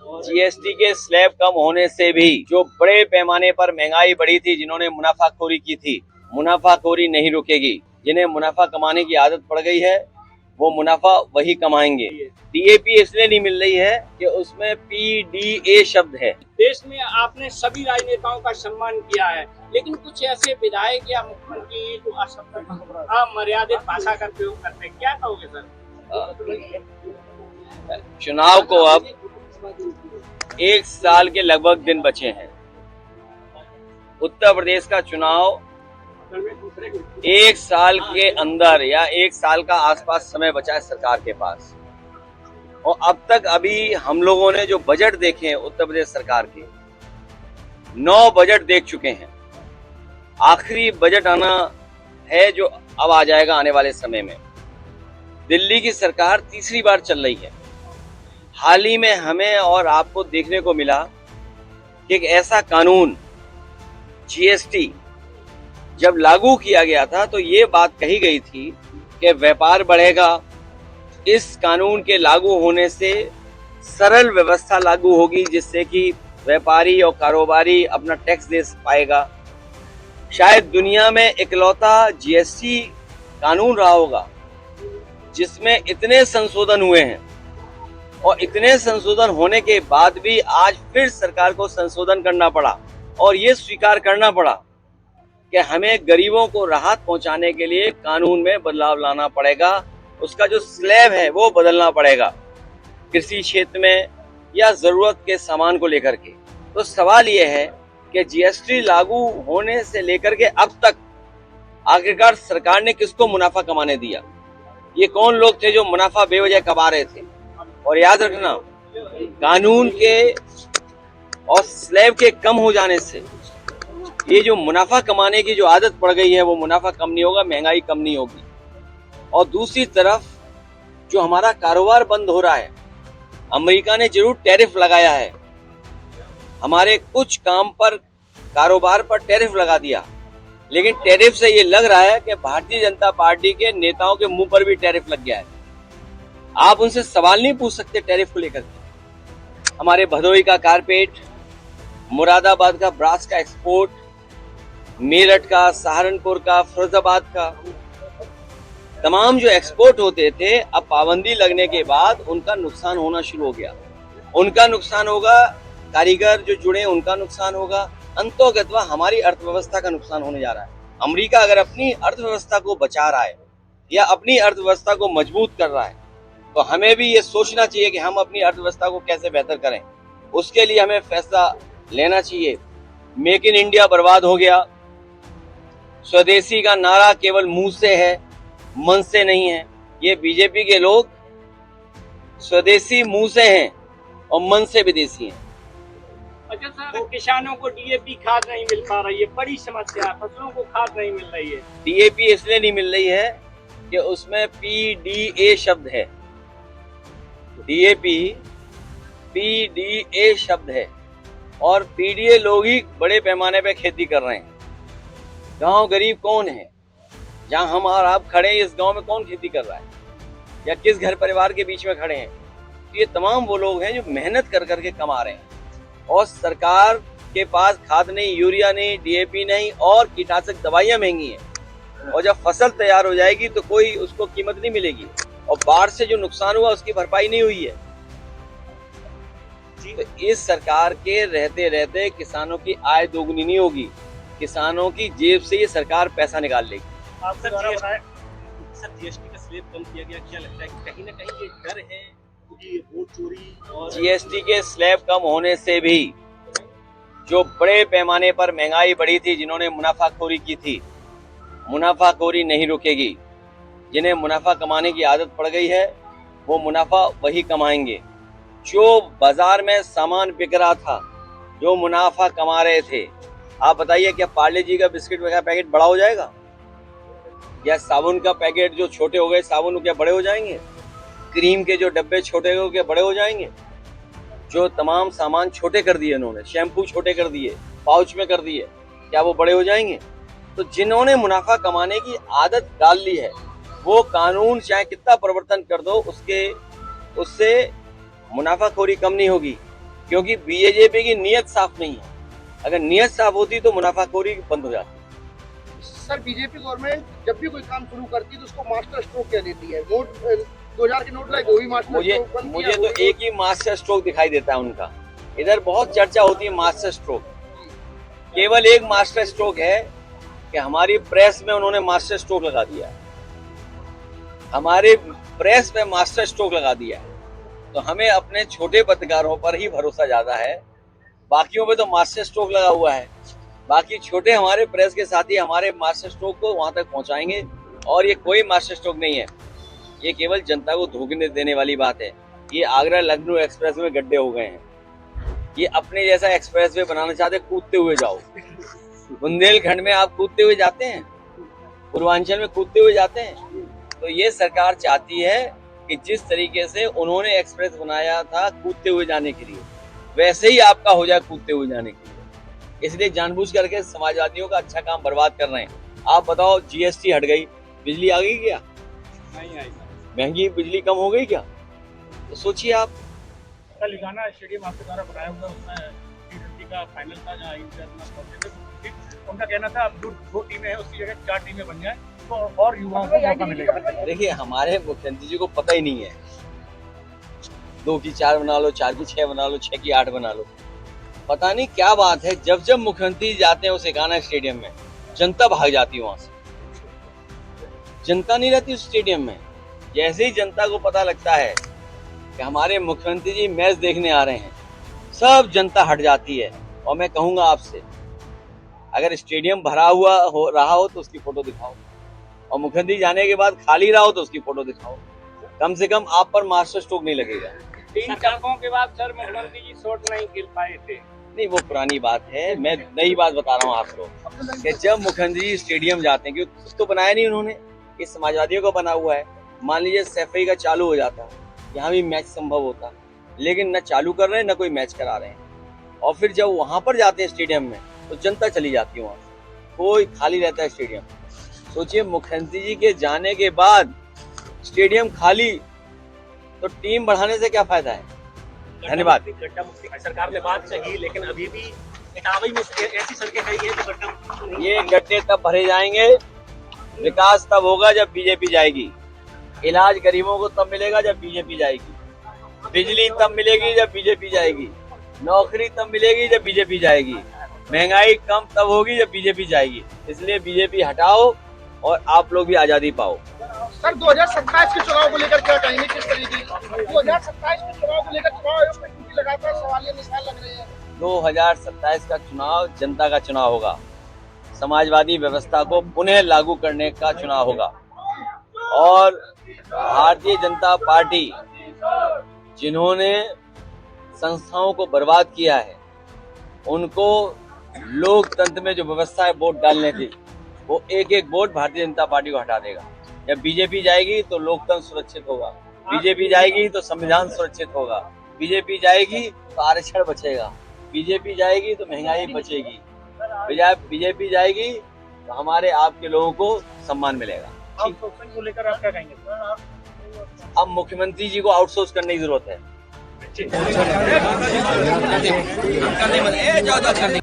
GST के slab कम होने से भी जो बड़े पैमाने पर महंगाई बढ़ी थी, जिन्होंने मुनाफाखोरी की थी, मुनाफाखोरी नहीं रुकेगी। जिन्हें मुनाफा कमाने की आदत पड़ गई है वो मुनाफा वही कमाएंगे। डीएपी इसलिए नहीं मिल रही है कि उसमें पीडीए शब्द है। देश में आपने सभी राजनेताओं का सम्मान किया है, लेकिन कुछ ऐसे विधायक या मुख्यमंत्री जो अमर्यादित भाषा का प्रयोग करते हैं, क्या कहोगे सर? चुनाव को अब 1 साल के लगभग दिन बचे हैं। उत्तर प्रदेश का चुनाव 1 साल के अंदर या 1 साल का आसपास समय बचा है सरकार के पास। और अब तक अभी हम लोगों ने जो बजट देखे हैं उत्तर प्रदेश सरकार के, 9 बजट देख चुके हैं। आखिरी बजट आना है जो अब आ जाएगा आने वाले समय में। दिल्ली की सरकार तीसरी बार चल रही है। हाल ही में हमें और आपको देखने को मिला कि एक ऐसा कानून जीएसटी जब लागू किया गया था तो ये बात कही गई थी कि व्यापार बढ़ेगा। इस कानून के लागू होने से सरल व्यवस्था लागू होगी जिससे कि व्यापारी और कारोबारी अपना टैक्स दे पाएगा। शायद दुनिया में इकलौता जीएसटी कानून रहा होगा जिसमें इतने संशोधन हुए हैं, और इतने संशोधन होने के बाद भी आज फिर सरकार को संशोधन करना पड़ा और ये स्वीकार करना पड़ा कि हमें गरीबों को राहत पहुंचाने के लिए कानून में बदलाव लाना पड़ेगा। उसका जो स्लैब है वो बदलना पड़ेगा कृषि क्षेत्र में या जरूरत के सामान को लेकर के। तो सवाल ये है कि जीएसटी लागू होने से लेकर के अब तक आखिरकार सरकार ने किसको मुनाफा कमाने दिया? ये कौन लोग थे जो मुनाफा बेवजह कमा रहे थे? और याद रखना, कानून के और स्लैब के कम हो जाने से ये जो मुनाफा कमाने की जो आदत पड़ गई है वो मुनाफा कम नहीं होगा, महंगाई कम नहीं होगी। और दूसरी तरफ जो हमारा कारोबार बंद हो रहा है, अमेरिका ने जरूर टैरिफ लगाया है, हमारे कुछ काम पर कारोबार पर टैरिफ लगा दिया, लेकिन टैरिफ से ये लग रहा है कि भारतीय जनता पार्टी के नेताओं के मुंह पर भी टैरिफ लग गया है। आप उनसे सवाल नहीं पूछ सकते टैरिफ को लेकर। हमारे भदोही का कारपेट, मुरादाबाद का ब्रास का एक्सपोर्ट, मेरठ का, सहारनपुर का, फिरोजाबाद का, तमाम जो एक्सपोर्ट होते थे अब पाबंदी लगने के बाद उनका नुकसान होना शुरू हो गया। उनका नुकसान होगा, कारीगर जो जुड़े उनका नुकसान होगा, अंततः हमारी अर्थव्यवस्था का नुकसान होने जा रहा है। अमेरिका अगर अपनी अर्थव्यवस्था को बचा रहा है या अपनी अर्थव्यवस्था को मजबूत कर रहा है तो हमें भी ये सोचना चाहिए कि हम अपनी अर्थव्यवस्था को कैसे बेहतर करें। उसके लिए हमें फैसला लेना चाहिए। मेक इन इंडिया बर्बाद हो गया। स्वदेशी का नारा केवल मुंह से है, मन से नहीं है। ये बीजेपी के लोग स्वदेशी मुंह से हैं और मन से विदेशी हैं। अच्छा सर, किसानों को डीएपी खाद नहीं मिल पा रही है, बड़ी समस्या है। फसलों को खाद नहीं मिल रही है। डीएपी इसलिए नहीं मिल रही है कि उसमें पीडीए शब्द है। डीएपी पीडीए शब्द है और पीडीए लोग ही बड़े पैमाने पे खेती कर रहे हैं। गांव गरीब कौन है? जहां हम और आप खड़े हैं इस गांव में कौन खेती कर रहा है या किस घर परिवार के बीच में खड़े हैं? तो ये तमाम वो लोग हैं जो मेहनत कर करके कमा रहे हैं और सरकार के पास खाद नहीं, यूरिया नहीं, डीएपी नहीं और कीटनाशक दवाइयां महंगी हैं। और जब फसल तैयार हो जाएगी तो कोई उसको कीमत नहीं मिलेगी और बाढ़ से जो नुकसान हुआ उसकी भरपाई नहीं हुई है। तो इस सरकार के रहते रहते किसानों की आय दोगुनी नहीं होगी, किसानों की जेब से ये सरकार पैसा निकाल लेगी। सर, जीएसटी का स्लैब कम किया गया, क्या लगता है कि कहीं ना कहीं ये डर है कि वोट चोरी और जीएसटी के स्लैब कम होने से भी जो बड़े पैमाने पर महंगाई बढ़ी थी, जिन्होंने मुनाफाखोरी की थी, मुनाफाखोरी नहीं रुकेगी। जिन्हें मुनाफा कमाने की आदत पड़ गई है वो मुनाफा वही कमाएंगे। जो बाजार में सामान बिक रहा था, जो मुनाफा कमा रहे थे, आप बताइए क्या पार्ले जी का बिस्किट का पैकेट बड़ा हो जाएगा या साबुन का पैकेट जो छोटे हो गए साबुन क्या बड़े हो जाएंगे? क्रीम के जो डब्बे छोटे हो क्या बड़े हो जाएंगे? जो तमाम सामान छोटे कर दिए उन्होंने, शैम्पू छोटे कर दिए, पाउच में कर दिए, क्या वो बड़े हो जाएंगे? तो जिन्होंने मुनाफा कमाने की आदत डाल ली है वो कानून चाहे कितना परिवर्तन कर दो उससे मुनाफाखोरी कम नहीं होगी। क्योंकि बीजेपी की नीयत साफ नहीं है। अगर नीयत साफ होती तो मुनाफाखोरी बंद हो जाती। सर बीजेपी गवर्नमेंट जब भी कोई काम शुरू करती है तो उसको मास्टर स्ट्रोक कह देती है। नोट 2000 के नोट लाए वो भी मास्टर स्ट्रोक बन गया। मुझे तो एक ही मास्टर स्ट्रोक दिखाई देता है उनका। इधर बहुत चर्चा होती है मास्टर स्ट्रोक, केवल एक मास्टर स्ट्रोक है कि हमारी प्रेस में उन्होंने मास्टर स्ट्रोक लगा दिया, हमारे प्रेस में मास्टर स्ट्रोक लगा दिया। तो हमें अपने छोटे पत्रकारों पर ही भरोसा ज्यादा है, बाकियों पे तो मास्टर स्ट्रोक लगा हुआ है। बाकी छोटे हमारे प्रेस के साथी हमारे मास्टर स्ट्रोक को वहां तक पहुंचाएंगे। और ये कोई मास्टर स्ट्रोक नहीं है, ये केवल जनता को धोखे देने वाली बात है। ये आगरा लखनऊ एक्सप्रेस में गड्ढे हो गए हैं। ये अपने जैसा एक्सप्रेस वे बनाना चाहते, कूदते हुए जाओ। बुंदेलखंड में आप कूदते हुए जाते हैं, पूर्वांचल में कूदते हुए जाते हैं। तो ये सरकार चाहती है कि जिस तरीके से उन्होंने एक्सप्रेस बनाया था कूदते हुए जाने के लिए, वैसे ही आपका हो जाए कूदते हुए जाने के लिए। इसलिए जानबूझ करके समाजवादियों का अच्छा काम बर्बाद कर रहे हैं। आप बताओ, जीएसटी हट गई, बिजली आ गई क्या? नहीं आई। महंगी बिजली कम हो गई क्या? तो सोचिए आप। कल लिखाना स्टेडियम आपके द्वारा बनाया हुआ उसमें टी20 का फाइनल था जहाँ इंडिया पहुंचे थे। उनका कहना था अब दो टीमें हैं उसकी जगह 4 टीमें बन जाए तो और युवाओं को मौका मिलेगा। देखिए, हमारे मुख्यमंत्री जी को पता ही नहीं है। 2 की 4 बना लो, 4 की 6 बना लो, 6 की 8 बना लो, पता नहीं क्या बात है। जब जब मुख्यमंत्री जाते हैं उस एकाना स्टेडियम में, जनता भाग जाती है वहां से। जनता नहीं रहती उस स्टेडियम में। जैसे ही जनता को पता लगता है कि हमारे मुख्यमंत्री जी मैच देखने आ रहे हैं, सब जनता हट जाती है। और मैं कहूंगा आपसे, अगर स्टेडियम भरा हुआ रहा हो तो उसकी फोटो दिखाओ, और मुख्यमंत्री जाने के बाद खाली रहा हो तो उसकी फोटो दिखाओ। कम से कम आप पर मास्टर स्ट्रोक नहीं लगेगा। 3 चक्कों के बाद सर मुख्यमंत्री जी शॉट नहीं खेल पाए थे। नहीं, वो पुरानी बात है। मैं नई बात बता रहा हूँ आपको कि जब मुख्यमंत्री जी स्टेडियम जाते हैं, क्योंकि कुछ तो बनाया नहीं उन्होंने, ये समाजवादियों का बना हुआ है। मान लीजिए सैफई का चालू हो जाता, यहाँ भी मैच संभव होता, लेकिन न चालू कर रहे हैं न कोई मैच करा रहे हैं। और फिर जब वहां पर जाते हैं स्टेडियम में तो जनता चली जाती है वहां से, कोई खाली रहता है स्टेडियम। सोचिए, मुख्यमंत्री जी के जाने के बाद स्टेडियम खाली, तो टीम बढ़ाने से क्या फायदा है? धन्यवाद। गड्ढा मुक्ति की सरकार ने बात कही, लेकिन अभी भी इटावी में ऐसी सड़कें कही है तो गड्ढा मुक्ति ये गड्ढे तब भरे जाएंगे, विकास तब होगा जब बीजेपी जाएगी। इलाज गरीबों को तब मिलेगा जब बीजेपी जाएगी। बिजली तब मिलेगी जब बीजेपी जाएगी। नौकरी तब मिलेगी जब बीजेपी जाएगी। महंगाई कम तब होगी जब बीजेपी जाएगी। इसलिए बीजेपी हटाओ और आप लोग भी आजादी पाओ। सर 2027 के चुनाव को लेकर क्या कहेंगे? किस तरीके 2027 के चुनाव को लेकर चुनाव आयोग में क्योंकि लगातार सवालिया निशान लग रहे हैं। 2027 का चुनाव जनता का चुनाव होगा। समाजवादी व्यवस्था को पुनः लागू करने का चुनाव होगा। और भारतीय जनता पार्टी जिन्होंने संस्थाओं को बर्बाद किया है, उनको लोकतंत्र में जो व्यवस्था है वोट डालने की, वो एक एक वोट भारतीय जनता पार्टी को हटा देगा। जब बीजेपी जाएगी तो लोकतंत्र सुरक्षित होगा, बीजेपी जाएगी तो संविधान सुरक्षित होगा, बीजेपी जाएगी तो आरक्षण बचेगा, बीजेपी जाएगी तो महंगाई बचेगी, बीजेपी जाएगी तो हमारे आपके लोगों को सम्मान मिलेगा। आउटसोर्सिंग को लेकर आप क्या कहेंगे? अब मुख्यमंत्री जी को आउटसोर्स करने की जरूरत है।